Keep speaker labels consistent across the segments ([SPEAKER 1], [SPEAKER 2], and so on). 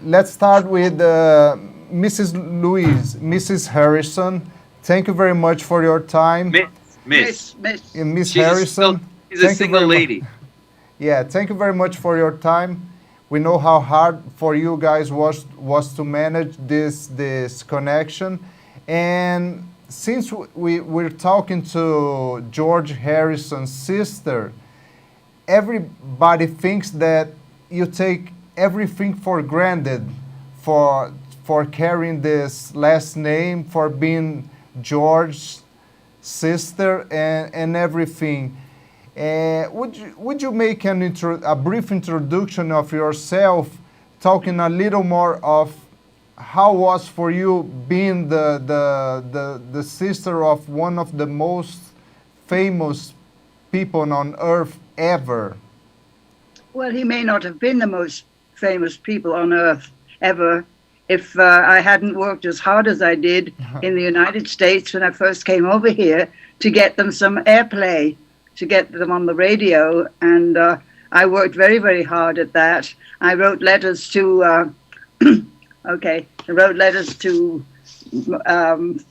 [SPEAKER 1] let's start with Mrs. Louise, Mrs. Harrison. Thank you very much for your time.
[SPEAKER 2] Miss.
[SPEAKER 1] And Miss
[SPEAKER 2] She's a single,
[SPEAKER 1] Harrison,
[SPEAKER 2] she's a
[SPEAKER 1] thank you
[SPEAKER 2] single
[SPEAKER 1] very much.
[SPEAKER 2] lady.
[SPEAKER 1] Yeah, thank you very much for your time. We know how hard for you guys was to manage this connection, and since we're talking to George Harrison's sister, everybody thinks that you take everything for granted for carrying this last name, for being George's sister and everything. Would you make a brief introduction of yourself, talking a little more of how was for you being the sister of one of the most famous people on earth ever?
[SPEAKER 3] Well, he may not have been the most famous people on earth ever if I hadn't worked as hard as I did in the United States when I first came over here to get them some airplay, to get them on the radio. And I worked very, very hard at that. I wrote letters to, I wrote letters to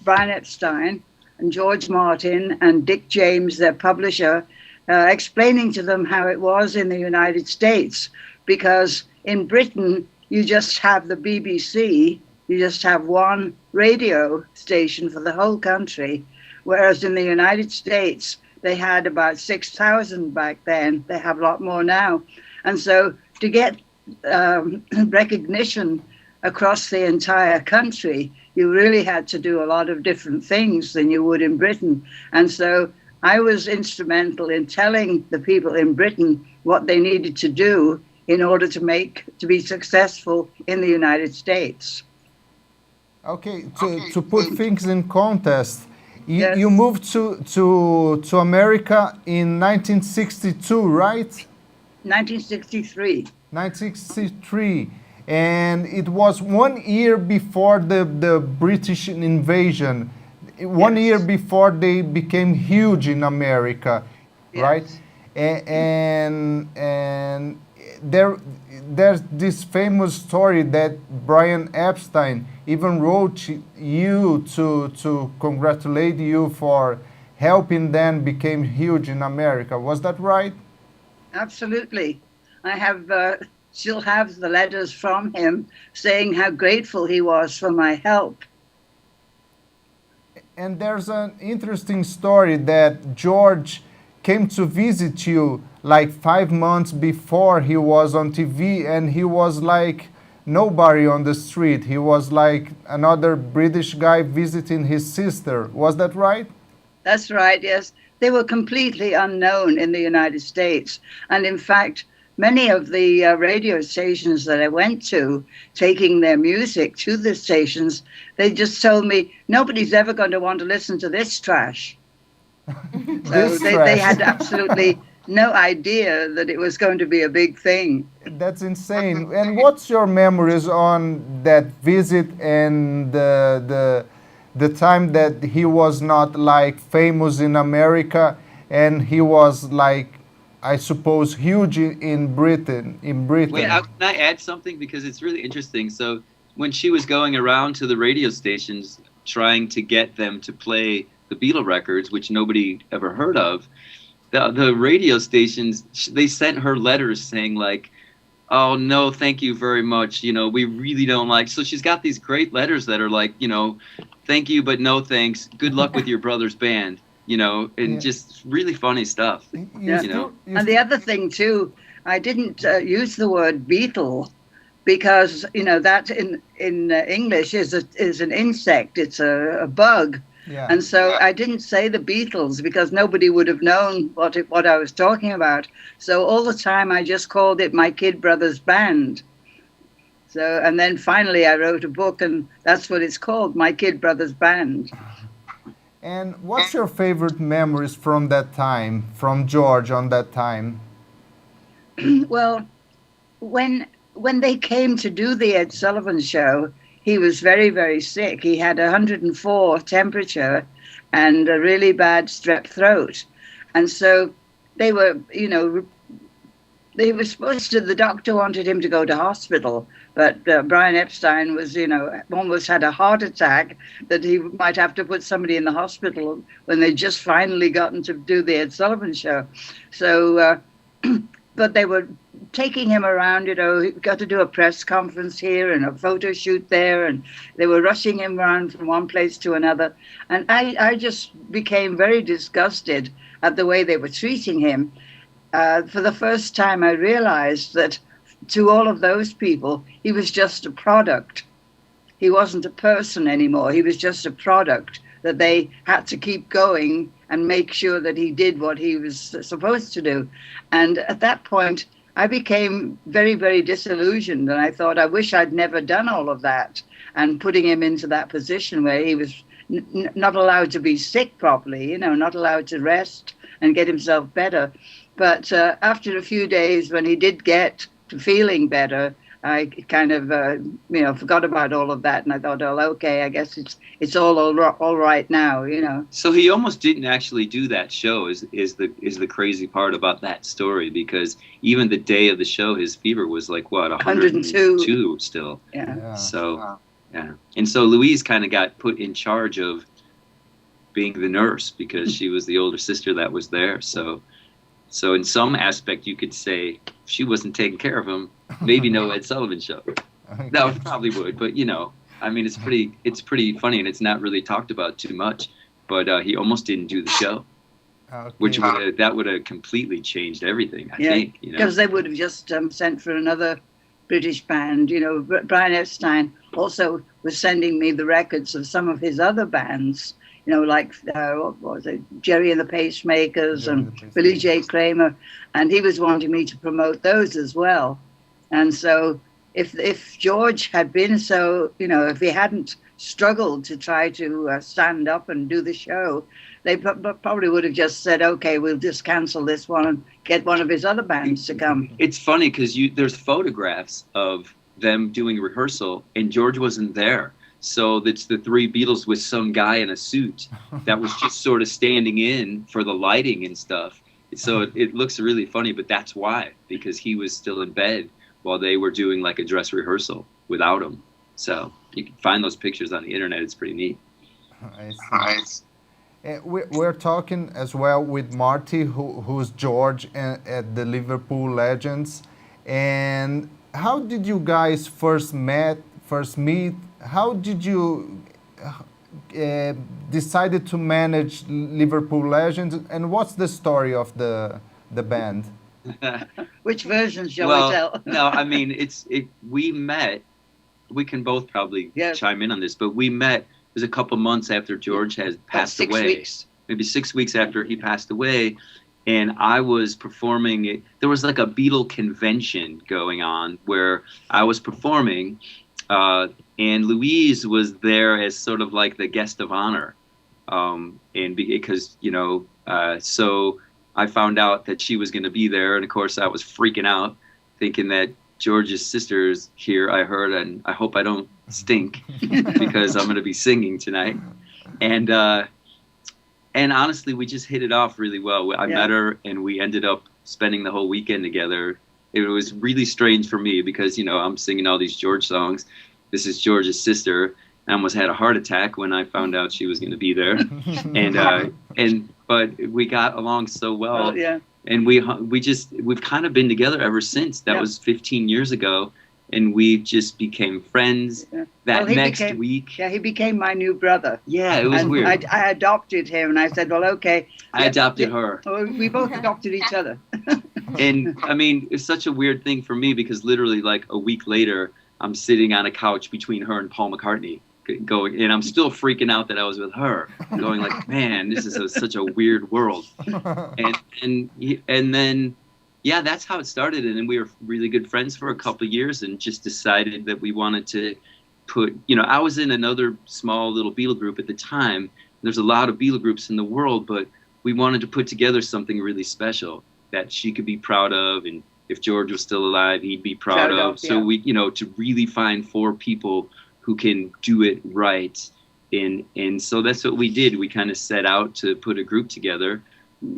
[SPEAKER 3] Brian Epstein and George Martin and Dick James, their publisher, explaining to them how it was in the United States, because in Britain, you just have the BBC, you just have one radio station for the whole country, whereas in the United States, they had about 6,000 back then. They have a lot more now. And so to get recognition across the entire country, you really had to do a lot of different things than you would in Britain. And so I was instrumental in telling the people in Britain what they needed to do in order to be successful in the United States.
[SPEAKER 1] Okay, to put things in context,
[SPEAKER 3] Yes.
[SPEAKER 1] you moved to America in 1962, right?
[SPEAKER 3] 1963.
[SPEAKER 1] 1963, and it was 1 year before the British invasion, 1 year before they became huge in America, right?
[SPEAKER 3] Yes.
[SPEAKER 1] And there's this famous story that Brian Epstein even wrote you to congratulate you for helping them become huge in America. Was that right?
[SPEAKER 3] Absolutely. I have still have the letters from him saying how grateful he was for my help.
[SPEAKER 1] And there's an interesting story that George came to visit you like 5 months before he was on TV, and he was like nobody on the street. He was like another British guy visiting his sister. Was that right?
[SPEAKER 3] That's right, yes. They were completely unknown in the United States. And in fact, many of the radio stations that I went to, taking their music to the stations, they just told me, nobody's ever going to want to listen to this trash. So they had absolutely no idea that it was going to be a big thing.
[SPEAKER 1] That's insane. And what's your memories on that visit and the time that he was not like famous in America and he was like, I suppose, huge in Britain.
[SPEAKER 2] Wait, can I add something? Because it's really interesting. So when she was going around to the radio stations trying to get them to play the Beatle records, which nobody ever heard of, the radio stations, they sent her letters saying like, oh, no, thank you very much. You know, we really don't like. So she's got these great letters that are like, you know, thank you, but no thanks. Good luck with your brother's band. You know, and just really funny stuff.
[SPEAKER 3] Yeah.
[SPEAKER 2] You know,
[SPEAKER 3] And the other thing, too, I didn't use the word beetle because, you know, that in English is an insect. It's a bug.
[SPEAKER 1] Yeah.
[SPEAKER 3] And so I didn't say the Beatles because nobody would have known what I was talking about. So all the time I just called it my kid brother's band. So, and then finally I wrote a book and that's what it's called, My Kid Brother's Band.
[SPEAKER 1] And what's your favorite memories from that time, from George on that time?
[SPEAKER 3] Well, when they came to do the Ed Sullivan show, he was very, very sick. He had 104 temperature and a really bad strep throat. And so they were, you know, they were supposed to, the doctor wanted him to go to hospital, but Brian Epstein was, almost had a heart attack that he might have to put somebody in the hospital when they just finally gotten to do the Ed Sullivan Show. So, but they were taking him around, he got to do a press conference here and a photo shoot there, and they were rushing him around from one place to another. And I just became very disgusted at the way they were treating him. For the first time, I realized that to all of those people, he was just a product. He wasn't a person anymore. He was just a product that they had to keep going and make sure that he did what he was supposed to do. And at that point, I became very, very disillusioned. And I thought, I wish I'd never done all of that, and putting him into that position where he was not allowed to be sick properly, not allowed to rest and get himself better. But after a few days, when he did get to feeling better, I kind of, forgot about all of that, and I thought, oh, okay, I guess it's all right now,
[SPEAKER 2] So he almost didn't actually do that show. Is the crazy part about that story, because even the day of the show, his fever was like what 102 still.
[SPEAKER 3] Yeah.
[SPEAKER 2] So yeah, and so Louise kind of got put in charge of being the nurse because she was the older sister that was there. So in some aspect, you could say she wasn't taking care of him. Maybe no Ed Sullivan Show.
[SPEAKER 1] Okay.
[SPEAKER 2] No, probably would, but I mean, it's pretty funny, and it's not really talked about too much. But he almost didn't do the show,
[SPEAKER 1] Okay.
[SPEAKER 2] which would have completely changed everything. I think,
[SPEAKER 3] because they would have just sent for another British band. Brian Epstein also was sending me the records of some of his other bands. Like what was it, Jerry and the Pacemakers and Billy J. Kramer, and he was wanting me to promote those as well. And so if George had been so, if he hadn't struggled to try to stand up and do the show, they probably would have just said, okay, we'll just cancel this one and get one of his other bands to come.
[SPEAKER 2] It's funny because there's photographs of them doing rehearsal, and George wasn't there. So it's the three Beatles with some guy in a suit that was just sort of standing in for the lighting and stuff. So it looks really funny, but that's why, because he was still in bed while they were doing like a dress rehearsal without him. So you can find those pictures on the internet. It's pretty neat.
[SPEAKER 1] I see. We're talking as well with Marty, who's George at the Liverpool Legends. And how did you guys first meet? How did you decided to manage Liverpool Legends, and what's the story of the band?
[SPEAKER 3] Which version shall we tell?
[SPEAKER 2] No, I mean we met. We can both probably chime in on this, but we met. It was a couple months after George had passed away.
[SPEAKER 3] 6 weeks.
[SPEAKER 2] Maybe 6 weeks after he passed away, and I was performing. There was like a Beatle convention going on where I was performing. And Louise was there as sort of like the guest of honor, and because so I found out that she was going to be there, and of course I was freaking out, thinking that George's sister's here. I heard, and I hope I don't stink because I'm going to be singing tonight. And honestly, we just hit it off really well. I met her, and we ended up spending the whole weekend together. It was really strange for me because I'm singing all these George songs. This is George's sister. I almost had a heart attack when I found out she was going to be there, but we got along so well, and we've kind of been together ever since. That was 15 years ago, and we just became friends. That next week,
[SPEAKER 3] he became my new brother.
[SPEAKER 2] Yeah, it was weird.
[SPEAKER 3] I adopted him, and I said, well, okay.
[SPEAKER 2] I adopted her.
[SPEAKER 3] We both adopted each other.
[SPEAKER 2] And I mean, it's such a weird thing for me because literally like a week later, I'm sitting on a couch between her and Paul McCartney going, and I'm still freaking out that I was with her, going like, man, this is such a weird world. And then, that's how it started. And then we were really good friends for a couple of years and just decided that we wanted to put, I was in another small little Beatle group at the time. There's a lot of Beatle groups in the world, but we wanted to put together something really special that she could be proud of, and if George was still alive, he'd be proud of. So we, to really find 4 people who can do it right. And so that's what we did. We kind of set out to put a group together,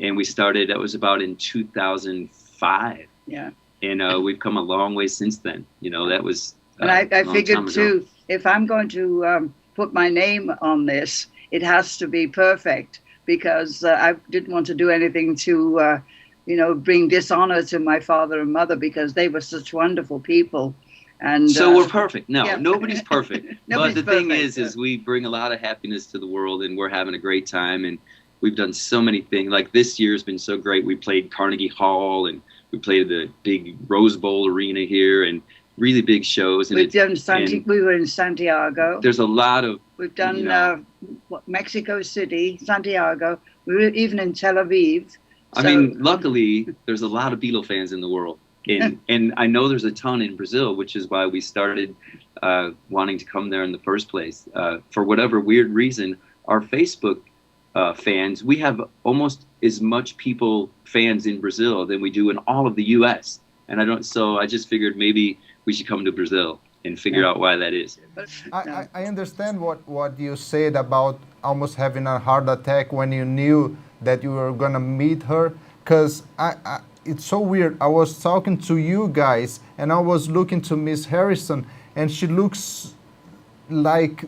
[SPEAKER 2] and we started, that was about in 2005.
[SPEAKER 3] Yeah.
[SPEAKER 2] and we've come a long way since then. That was
[SPEAKER 3] And I
[SPEAKER 2] a long
[SPEAKER 3] figured
[SPEAKER 2] time ago.
[SPEAKER 3] too, if I'm going to put my name on this, it has to be perfect, because I didn't want to do anything to, bring dishonor to my father and mother, because they were such wonderful people. And
[SPEAKER 2] So we're perfect. No,
[SPEAKER 3] yeah.
[SPEAKER 2] nobody's perfect.
[SPEAKER 3] Nobody's
[SPEAKER 2] But the thing
[SPEAKER 3] perfect,
[SPEAKER 2] is we bring a lot of happiness to the world, and we're having a great time. And we've done so many things. Like this year's been so great. We played Carnegie Hall, and we played the big Rose Bowl arena here, and really big shows. And
[SPEAKER 3] we were in Santiago.
[SPEAKER 2] There's a lot of.
[SPEAKER 3] We've done Mexico City, Santiago. We were even in Tel Aviv.
[SPEAKER 2] I mean, luckily, there's a lot of Beatle fans in the world. And I know there's a ton in Brazil, which is why we started wanting to come there in the first place. For whatever weird reason, our Facebook fans, we have almost as much fans in Brazil than we do in all of the U.S. And I just figured maybe we should come to Brazil and figure out why that is.
[SPEAKER 1] I understand what you said about almost having a heart attack when you knew that you were going to meet her, because it's so weird. I was talking to you guys, and I was looking to Miss Harrison, and she looks like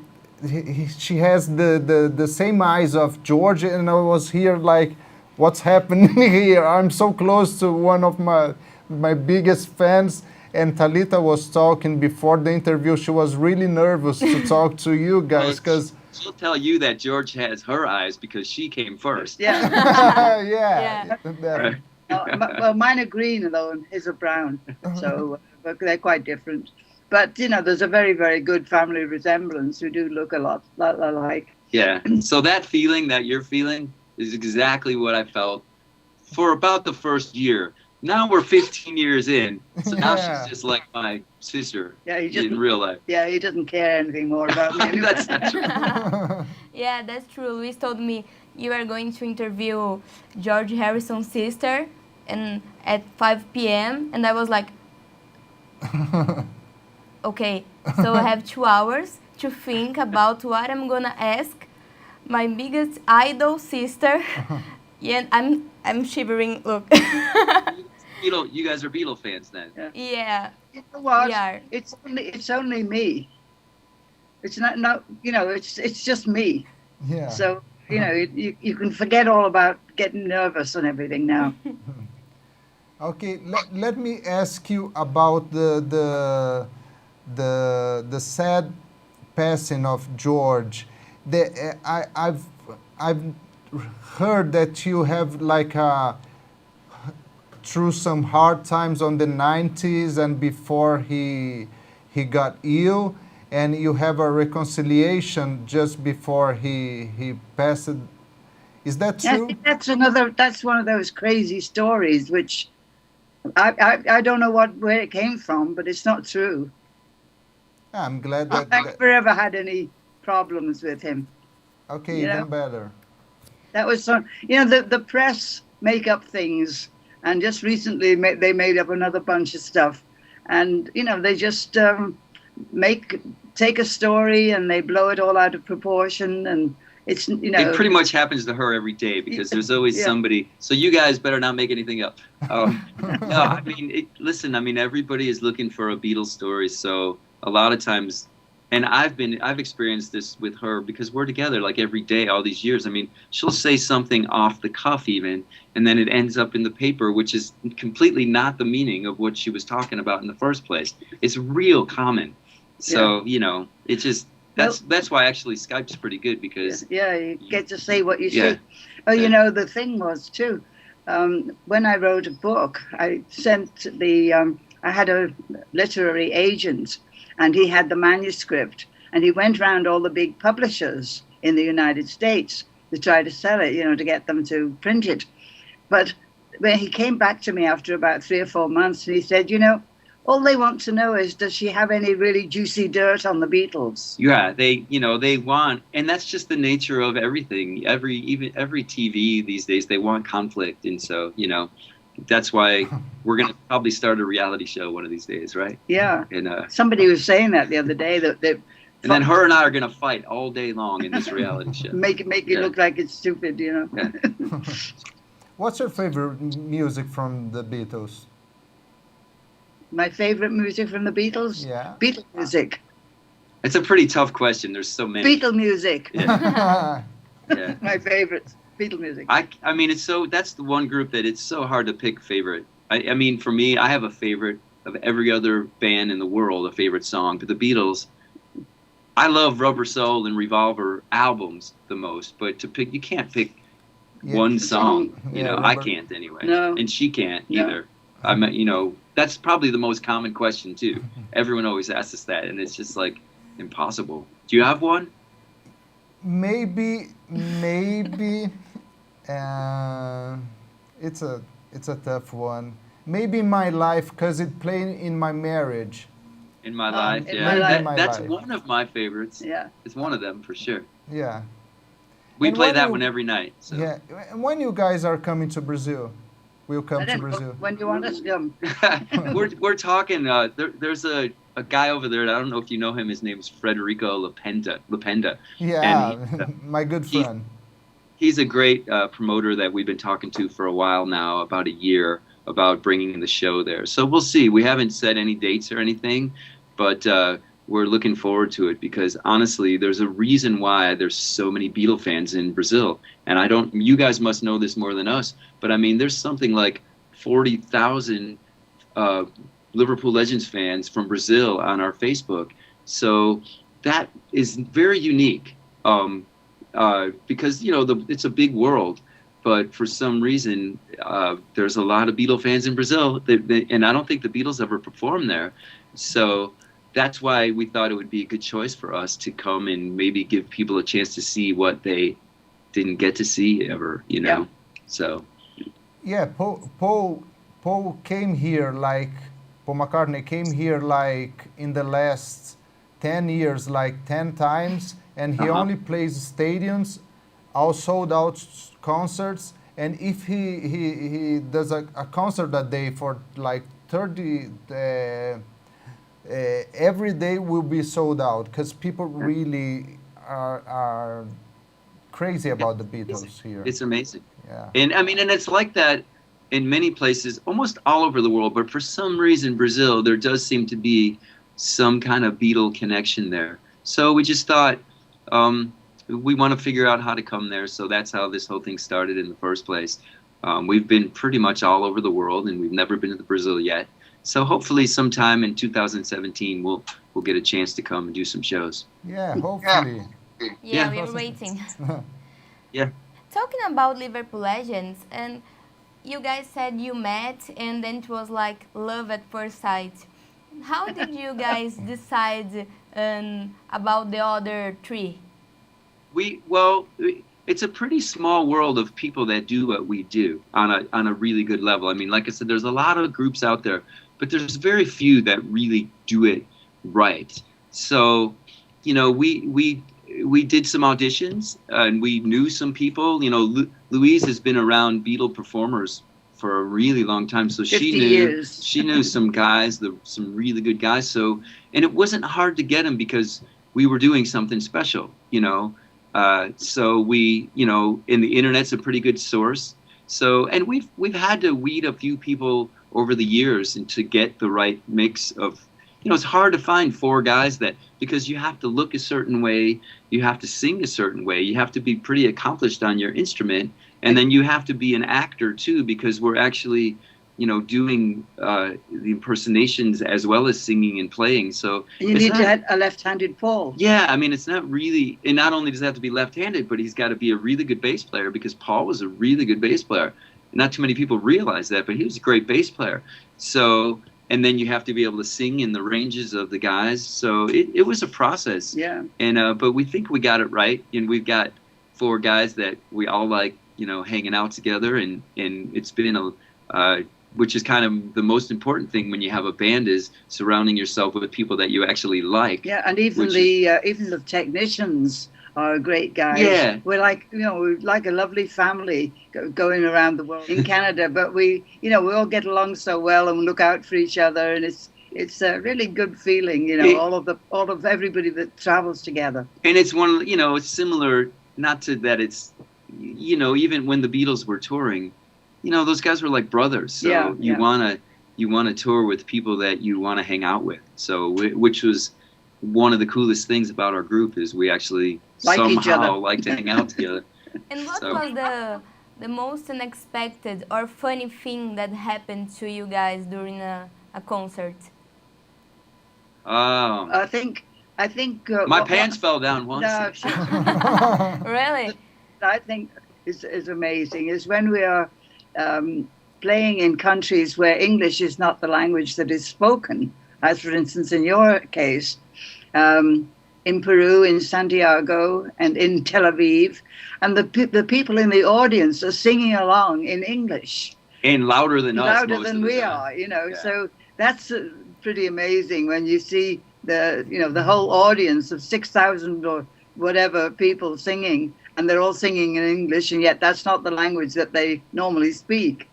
[SPEAKER 1] she has the same eyes of George, and I was here like, what's happening here? I'm so close to one of my biggest fans. And Talita was talking before the interview. She was really nervous to talk to you guys, because
[SPEAKER 2] she'll tell you that George has her eyes because she came first.
[SPEAKER 3] Yeah.
[SPEAKER 1] yeah.
[SPEAKER 2] Right.
[SPEAKER 3] Well, mine are green though, and his are brown, so they're quite different. But there's a very, very good family resemblance. We do look a lot alike.
[SPEAKER 2] Yeah. So that feeling that you're feeling is exactly what I felt for about the first year. Now we're 15 years in, so now she's just like my sister in real life.
[SPEAKER 3] Yeah, he doesn't care anything more about me.
[SPEAKER 2] That's not true.
[SPEAKER 4] Yeah, that's true. Louise told me you are going to interview George Harrison's sister and at 5 p.m. And I was like, okay, so I have 2 hours to think about what I'm going to ask my biggest idol sister. Yeah, I'm shivering, look.
[SPEAKER 2] You guys are Beatle fans then?
[SPEAKER 4] Yeah.
[SPEAKER 3] You know what?
[SPEAKER 4] We are.
[SPEAKER 3] It's only me. It's not it's just me.
[SPEAKER 1] Yeah.
[SPEAKER 3] So you can forget all about getting nervous and everything now.
[SPEAKER 1] Okay, let me ask you about the sad passing of George. I've heard that you have like through some hard times on the 90s and before he got ill, and you have a reconciliation just before he passed. Is that true?
[SPEAKER 3] That's one of those crazy stories which I don't know where it came from, but it's not true.
[SPEAKER 1] I'm glad that
[SPEAKER 3] I've never ever had any problems with him.
[SPEAKER 1] Okay, even better.
[SPEAKER 3] That was the press make up things, and just recently they made up another bunch of stuff, and they just take a story and they blow it all out of proportion, and it's
[SPEAKER 2] it pretty much happens to her every day, because there's always somebody. So you guys better not make anything up. No, I mean, listen. I mean, everybody is looking for a Beatles story, so a lot of times. And I've experienced this with her, because we're together like every day, all these years. I mean, she'll say something off the cuff even, and then it ends up in the paper, which is completely not the meaning of what she was talking about in the first place. It's real common. So, it just, that's why actually Skype's pretty good, because...
[SPEAKER 3] Yeah, you get to say what you see. Oh, the thing was too, when I wrote a book, I sent I had a literary agent, and he had the manuscript, and he went around all the big publishers in the United States to try to sell it, to get them to print it. But when he came back to me after about 3 or 4 months, and he said, all they want to know is, does she have any really juicy dirt on the Beatles?
[SPEAKER 2] Yeah, they want, and that's just the nature of everything. Every TV these days, they want conflict, and so, that's why we're going to probably start a reality show one of these days, right?
[SPEAKER 3] Yeah.
[SPEAKER 2] And
[SPEAKER 3] somebody was saying that the other day, that
[SPEAKER 2] and then her and I are going to fight all day long in this reality show.
[SPEAKER 3] Make it look like it's stupid,
[SPEAKER 2] Yeah.
[SPEAKER 1] What's your favorite music from the Beatles?
[SPEAKER 3] My favorite music from the Beatles?
[SPEAKER 1] Yeah.
[SPEAKER 3] Beatle music.
[SPEAKER 2] It's a pretty tough question. There's so many.
[SPEAKER 3] Beatle music.
[SPEAKER 2] Yeah. Yeah.
[SPEAKER 3] My favorites. Beatle music.
[SPEAKER 2] I mean, that's the one group that it's so hard to pick favorite. I mean, for me, I have a favorite of every other band in the world, a favorite song. But the Beatles, I love Rubber Soul and Revolver albums the most. But to pick, you can't pick one song. You know, I can't anyway.
[SPEAKER 3] No.
[SPEAKER 2] And she can't
[SPEAKER 3] No.
[SPEAKER 2] either. I mean, you know, that's probably the most common question too. Everyone always asks us that, and it's just like impossible. Do you have one?
[SPEAKER 1] Maybe. It's a tough one. Maybe My Life, because it played in my marriage.
[SPEAKER 2] In My Life,
[SPEAKER 3] in
[SPEAKER 2] yeah.
[SPEAKER 3] My Life.
[SPEAKER 2] That's
[SPEAKER 1] Life.
[SPEAKER 2] one of my favorites.
[SPEAKER 3] Yeah.
[SPEAKER 2] It's one of them for sure.
[SPEAKER 1] Yeah.
[SPEAKER 2] We
[SPEAKER 1] And
[SPEAKER 2] play
[SPEAKER 1] when
[SPEAKER 2] that
[SPEAKER 1] you-
[SPEAKER 2] one every night. So.
[SPEAKER 1] Yeah. And when you guys are coming to Brazil, we'll come
[SPEAKER 3] I
[SPEAKER 1] to
[SPEAKER 3] don't know
[SPEAKER 1] Brazil.
[SPEAKER 3] when you want us to come.
[SPEAKER 2] we're talking. There's a guy over there. I don't know if you know him. His name's Frederico Lapenda.
[SPEAKER 1] Yeah,
[SPEAKER 2] And
[SPEAKER 1] my good friend.
[SPEAKER 2] he's a great promoter that we've been talking to for a while now, about a year, about bringing the show there. So we'll see. We haven't set any dates or anything, but we're looking forward to it because honestly, there's a reason why there's so many Beatle fans in Brazil. And you guys must know this more than us, but I mean, there's something like 40,000 Liverpool Legends fans from Brazil on our Facebook. So that is very unique because, you know, it's a big world. But for some reason, there's a lot of Beatle fans in Brazil, and I don't think the Beatles ever performed there. So that's why we thought it would be a good choice for us to come and maybe give people a chance to see what they didn't get to see ever, you know.
[SPEAKER 3] Yeah.
[SPEAKER 2] So
[SPEAKER 1] Yeah, Paul came here like, Paul McCartney came here like in the last 10 years, like 10 times, and he only plays stadiums, all sold out concerts. And if he does a concert a day for like 30, every day will be sold out because people really are crazy about the Beatles here.
[SPEAKER 2] it's amazing.
[SPEAKER 1] Yeah.
[SPEAKER 2] And I mean, and it's like that in many places, almost all over the world. But for some reason, Brazil, there does seem to be some kind of Beatle connection there. So we just thought we want to figure out how to come there. So that's how this whole thing started in the first place. We've been pretty much all over the world, and we've never been to Brazil yet. So hopefully sometime in 2017, we'll get a chance to come and do some shows.
[SPEAKER 1] Yeah, hopefully.
[SPEAKER 4] Yeah,
[SPEAKER 2] Yeah.
[SPEAKER 4] we're waiting.
[SPEAKER 2] Yeah.
[SPEAKER 4] Talking about Liverpool Legends, and you guys said you met and then it was like love at first sight. How did you guys decide about the other three?
[SPEAKER 2] It's a pretty small world of people that do what we do on a really good level. I mean, like I said, there's a lot of groups out there, but there's very few that really do it right. So, you know, we did some auditions and we knew some people. You know, Louise has been around Beatle performers for a really long time, so
[SPEAKER 3] 50
[SPEAKER 2] she
[SPEAKER 3] years.
[SPEAKER 2] knew some guys, some really good guys. So, and it wasn't hard to get them because we were doing something special, you know. So we, you know, and the internet's a pretty good source. So, and we've had to weed a few people over the years and to get the right mix of, you know, it's hard to find four guys that, because you have to look a certain way, you have to sing a certain way, you have to be pretty accomplished on your instrument, and then you have to be an actor too, because we're actually, you know, doing the impersonations as well as singing and playing. So
[SPEAKER 3] You need to have a left-handed Paul.
[SPEAKER 2] yeah, I mean, it's not really, and not only does it have to be left-handed, but he's got to be a really good bass player because Paul was a really good bass player. Not too many people realize that, but he was a great bass player. So, and then you have to be able to sing in the ranges of the guys. So it was a process.
[SPEAKER 3] Yeah.
[SPEAKER 2] And but we think we got it right, and we've got four guys that we all like, you know, hanging out together, and it's been which is kind of the most important thing when you have a band, is surrounding yourself with people that you actually like.
[SPEAKER 3] Yeah, and even the technicians are great guys.
[SPEAKER 2] Yeah.
[SPEAKER 3] We're like, you know, we're like a lovely family going around the world in Canada, but we all get along so well and look out for each other, and it's a really good feeling, you know, all of everybody that travels together.
[SPEAKER 2] And it's one, you know, it's similar, not to that it's, you know, even when the Beatles were touring, you know, those guys were like brothers. So you want to, you want to tour with people that you want to hang out with. So, which was one of the coolest things about our group is we actually
[SPEAKER 3] Like each other.
[SPEAKER 2] somehow like to hang out together.
[SPEAKER 4] And what
[SPEAKER 2] So-
[SPEAKER 4] was the most unexpected or funny thing that happened to you guys during a concert?
[SPEAKER 3] I think.
[SPEAKER 2] My pants fell down once.
[SPEAKER 3] No,
[SPEAKER 4] Really?
[SPEAKER 3] I think is amazing is when we are playing in countries where English is not the language that is spoken, as for instance in your case, in Peru, in Santiago, and in Tel Aviv, and the people in the audience are singing along in English.
[SPEAKER 2] And louder than us.
[SPEAKER 3] Louder
[SPEAKER 2] most
[SPEAKER 3] than
[SPEAKER 2] of the
[SPEAKER 3] we
[SPEAKER 2] time.
[SPEAKER 3] are, you know.
[SPEAKER 2] Yeah.
[SPEAKER 3] So that's pretty amazing when you see the whole audience of 6,000 or whatever people singing, and they're all singing in English, and yet that's not the language that they normally speak.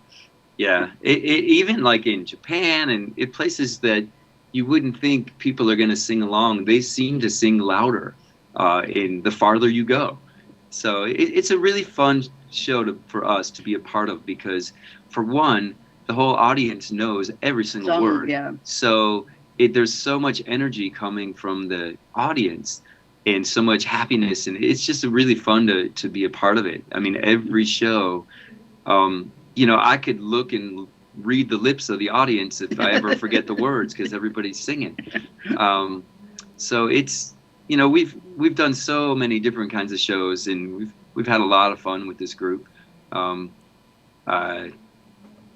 [SPEAKER 2] Yeah, even like in Japan and in places that you wouldn't think people are going to sing along, they seem to sing louder in the farther you go. So it's a really fun show for us to be a part of because, for one, the whole audience knows every single word.
[SPEAKER 3] Yeah.
[SPEAKER 2] So there's so much energy coming from the audience and so much happiness, and it's just really fun to be a part of it. I mean, every show, I could look and read the lips of the audience if I ever forget the words because everybody's singing. So it's, we've done so many different kinds of shows, and we've had a lot of fun with this group.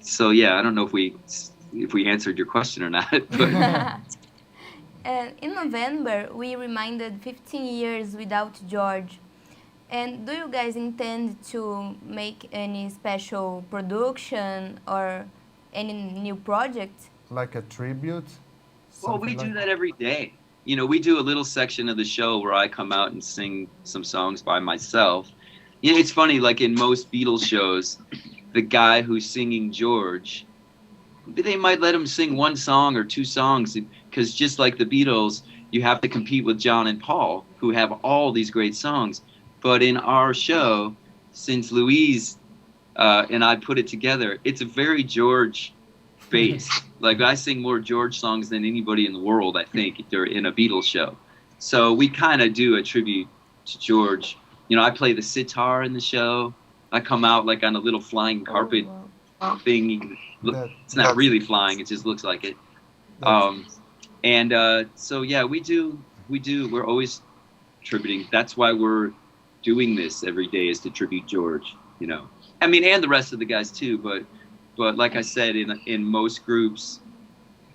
[SPEAKER 2] So yeah, I don't know if we answered your question or not. But
[SPEAKER 4] And in November, we reminded 15 years without George. And do you guys intend to make any special production or any new project?
[SPEAKER 1] Like a tribute?
[SPEAKER 2] well, we
[SPEAKER 1] Something
[SPEAKER 2] do
[SPEAKER 1] like
[SPEAKER 2] that every day. We do a little section of the show where I come out and sing some songs by myself. It's funny, like in most Beatles shows, the guy who's singing George, they might let him sing one song or two songs because just like the Beatles, you have to compete with John and Paul, who have all these great songs. But in our show, since Louise and I put it together, it's a very George-based. Like, I sing more George songs than anybody in the world, I think, if they're in a Beatles show. So we kind of do a tribute to George. I play the sitar in the show. I come out like on a little flying carpet thing. It's not really flying, it just looks like it. So yeah, we do. We're always tributing. That's why we're doing this every day, is to tribute George. I mean, and the rest of the guys too. But like I said, in most groups,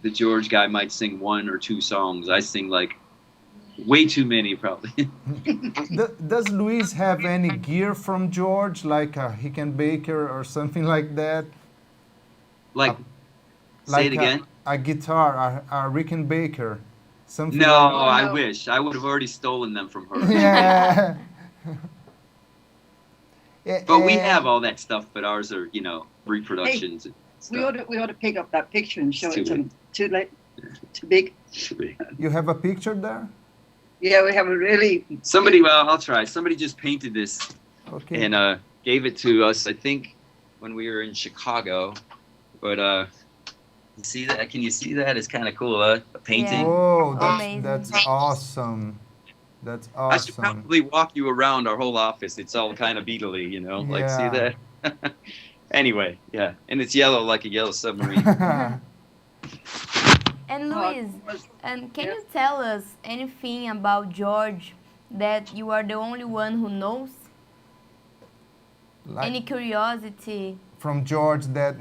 [SPEAKER 2] the George guy might sing one or two songs. I sing like way too many, probably.
[SPEAKER 1] Does Louise have any gear from George, like a Hickenbacker or something like that?
[SPEAKER 2] Like, say it again.
[SPEAKER 1] A guitar, a Rickenbacker, something.
[SPEAKER 2] No,
[SPEAKER 1] like
[SPEAKER 2] I wish. I would have already stolen them from her.
[SPEAKER 1] Yeah.
[SPEAKER 2] But we have all that stuff, but ours are, reproductions. and stuff.
[SPEAKER 3] We ought to pick up that picture and show
[SPEAKER 2] It's
[SPEAKER 3] it
[SPEAKER 2] too
[SPEAKER 3] to them. Too late? Too big?
[SPEAKER 1] You have a picture there?
[SPEAKER 3] Yeah, we have a really...
[SPEAKER 2] I'll try. Somebody just painted this
[SPEAKER 1] Okay.
[SPEAKER 2] and gave it to us, I think, when we were in Chicago. But you see that? Can you see that? It's kind of cool, huh? A painting.
[SPEAKER 1] Whoa,
[SPEAKER 4] Amazing.
[SPEAKER 1] that's awesome. That's
[SPEAKER 2] I should
[SPEAKER 1] awesome.
[SPEAKER 2] probably walk you around our whole office. It's all kind of Beatle-y, Like, see
[SPEAKER 1] Yeah.
[SPEAKER 2] that? Anyway, yeah. And it's yellow like a yellow submarine.
[SPEAKER 4] And Louise, can you tell us anything about George that you are the only one who knows?
[SPEAKER 1] Like-
[SPEAKER 4] Any curiosity?
[SPEAKER 1] from George that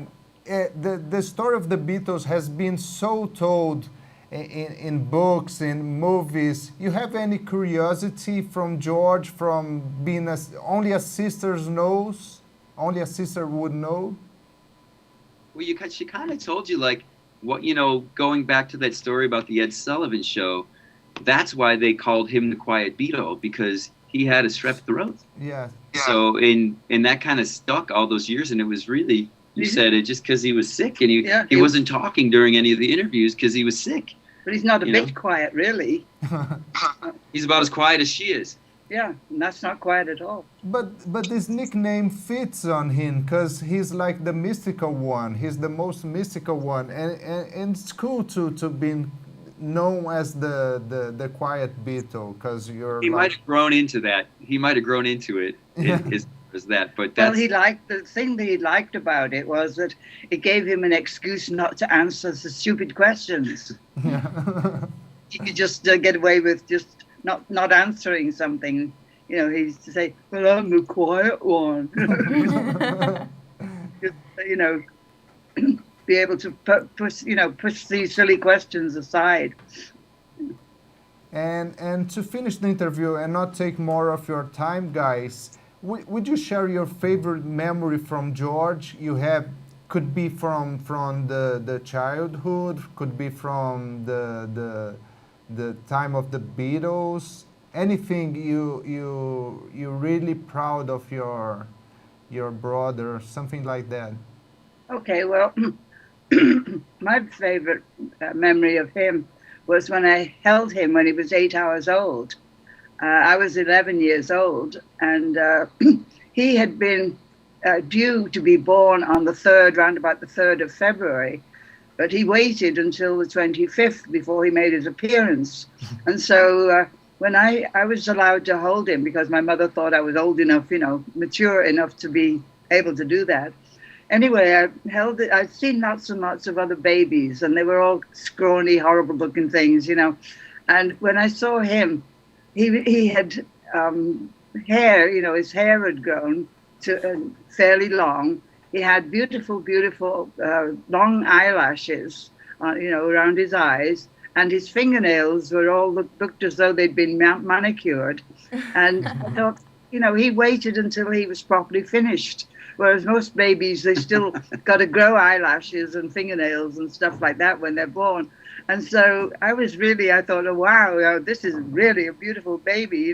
[SPEAKER 1] the story of the Beatles has been so told in books, in movies. You have any curiosity from George, from being only a sister knows, only a sister would know?
[SPEAKER 2] Well, she kind of told you, like, what, going back to that story about the Ed Sullivan Show, that's why they called him the Quiet Beatle, because he had a strep throat.
[SPEAKER 1] Yeah.
[SPEAKER 2] So, and that kind of stuck all those years, and it was really, you said it just because he was sick, and he wasn't talking during any of the interviews because he was sick.
[SPEAKER 3] But he's not a bit quiet, really.
[SPEAKER 2] He's about as quiet as she is.
[SPEAKER 3] Yeah, and that's not quiet at all.
[SPEAKER 1] But this nickname fits on him because he's like the mystical one. He's the most mystical one, and it's cool to be known as the quiet Beatle because you're
[SPEAKER 2] He might
[SPEAKER 1] like
[SPEAKER 2] have grown into that. He might have grown into it. Is that? But
[SPEAKER 3] Well,
[SPEAKER 2] that's
[SPEAKER 3] he liked the thing that he liked about it was that it gave him an excuse not to answer the stupid questions. He could just get away with just not answering something. You know, he used to say, "Well, I'm the quiet one." Just, you know, be able to push these silly questions aside.
[SPEAKER 1] And to finish the interview and not take more of your time, guys, would you share your favorite memory from George? You have could be from the childhood, could be from the time of the Beatles. Anything you really proud of your brother, something like that.
[SPEAKER 3] Okay, well, my favorite memory of him was when I held him when he was 8 hours old. I was 11 years old, and he had been due to be born on the 3rd, round about the 3rd of February, but he waited until the 25th before he made his appearance. And so when I was allowed to hold him because my mother thought I was old enough, mature enough to be able to do that. Anyway, I held it. I'd seen lots and lots of other babies, and they were all scrawny, horrible-looking things, And when I saw him, he had hair. His hair had grown to fairly long. He had beautiful, beautiful long eyelashes, around his eyes, and his fingernails were all looked as though they'd been manicured. And I thought, he waited until he was properly finished. Whereas most babies, they still got to grow eyelashes and fingernails and stuff like that when they're born. And so I thought, oh, wow, this is really a beautiful baby,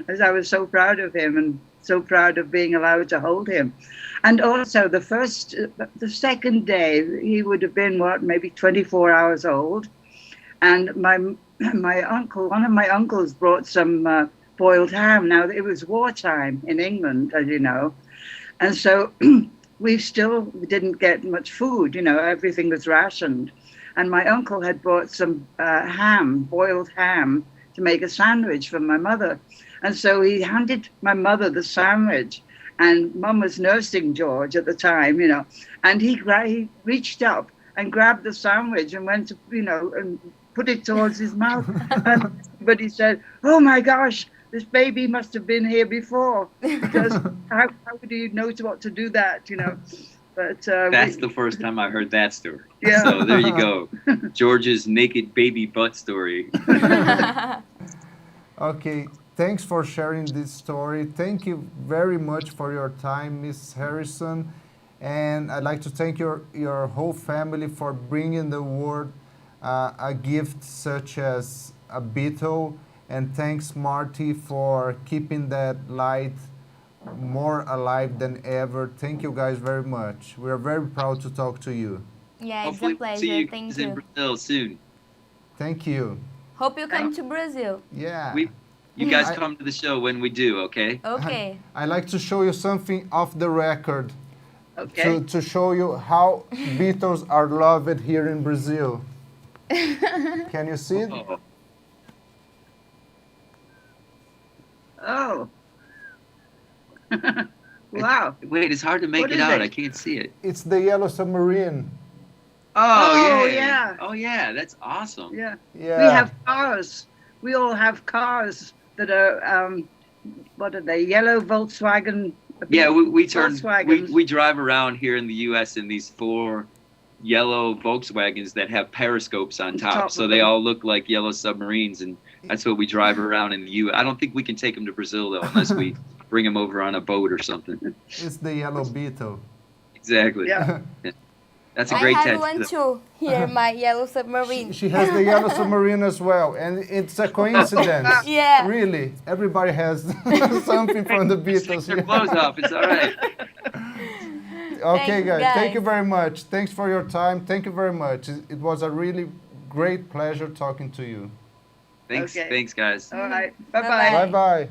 [SPEAKER 3] as I was so proud of him and so proud of being allowed to hold him. And also the second day, he would have been, maybe 24 hours old. And my uncle, one of my uncles brought some boiled ham. Now, it was wartime in England, as you know. And so we still didn't get much food, everything was rationed. And my uncle had brought some boiled ham, to make a sandwich for my mother. And so he handed my mother the sandwich, and Mum was nursing George at the time, and he reached up and grabbed the sandwich and went to, and put it towards his mouth. But he said, "Oh my gosh, this baby must have been here before, because how would he know what to do that, But
[SPEAKER 2] that's the first time I heard that story.
[SPEAKER 3] Yeah.
[SPEAKER 2] So there you go, George's naked baby butt story.
[SPEAKER 1] Okay, thanks for sharing this story. Thank you very much for your time, Miss Harrison. And I'd like to thank your whole family for bringing the world a gift such as a Beatle. And thanks, Marty, for keeping that light more alive than ever. Thank you guys very much. We are very proud to talk to you.
[SPEAKER 4] Yeah, it's
[SPEAKER 2] Hopefully
[SPEAKER 4] a pleasure.
[SPEAKER 2] see you
[SPEAKER 4] Thank
[SPEAKER 2] in
[SPEAKER 4] you.
[SPEAKER 2] Brazil soon.
[SPEAKER 1] Thank you.
[SPEAKER 4] Hope you come to Brazil.
[SPEAKER 1] Yeah.
[SPEAKER 2] You guys come to the show when we do, okay?
[SPEAKER 4] Okay.
[SPEAKER 1] I like to show you something off the record
[SPEAKER 3] okay.
[SPEAKER 1] to show you how Beatles are loved here in Brazil. Can you see it?
[SPEAKER 3] Oh. Wow.
[SPEAKER 2] Wait, it's hard to make
[SPEAKER 3] What
[SPEAKER 2] it
[SPEAKER 3] is
[SPEAKER 2] out.
[SPEAKER 3] it?
[SPEAKER 2] I can't see it.
[SPEAKER 1] It's the Yellow Submarine.
[SPEAKER 3] Oh,
[SPEAKER 2] yeah.
[SPEAKER 3] yeah.
[SPEAKER 2] Oh, yeah. That's awesome.
[SPEAKER 3] Yeah.
[SPEAKER 1] Yeah.
[SPEAKER 3] We have cars. We all have cars that are, what are they? Yellow Volkswagen.
[SPEAKER 2] Yeah, we drive around here in the U.S. in these 4 yellow Volkswagens that have periscopes on top, so they all look like yellow submarines, and that's what we drive around in the U.S. I don't think we can take them to Brazil, though, unless we bring them over on a boat or something.
[SPEAKER 1] It's the Yellow Beetle.
[SPEAKER 2] Exactly.
[SPEAKER 3] Yeah.
[SPEAKER 2] That's a great
[SPEAKER 4] I
[SPEAKER 2] tattoo.
[SPEAKER 4] have one too. Here, my yellow submarine.
[SPEAKER 1] She has the Yellow Submarine as well, and it's a coincidence.
[SPEAKER 4] Yeah.
[SPEAKER 1] Really, everybody has something from the Beatles.
[SPEAKER 2] Take your clothes off. It's all right.
[SPEAKER 1] Okay,
[SPEAKER 4] Thank you,
[SPEAKER 1] guys. Thank
[SPEAKER 4] guys.
[SPEAKER 1] you very much. Thanks for your time. Thank you very much. It was a really great pleasure talking to you.
[SPEAKER 2] Thanks,
[SPEAKER 3] Okay.
[SPEAKER 2] thanks, guys.
[SPEAKER 3] All right.
[SPEAKER 4] Bye-bye.
[SPEAKER 3] Bye-bye.
[SPEAKER 1] Bye bye.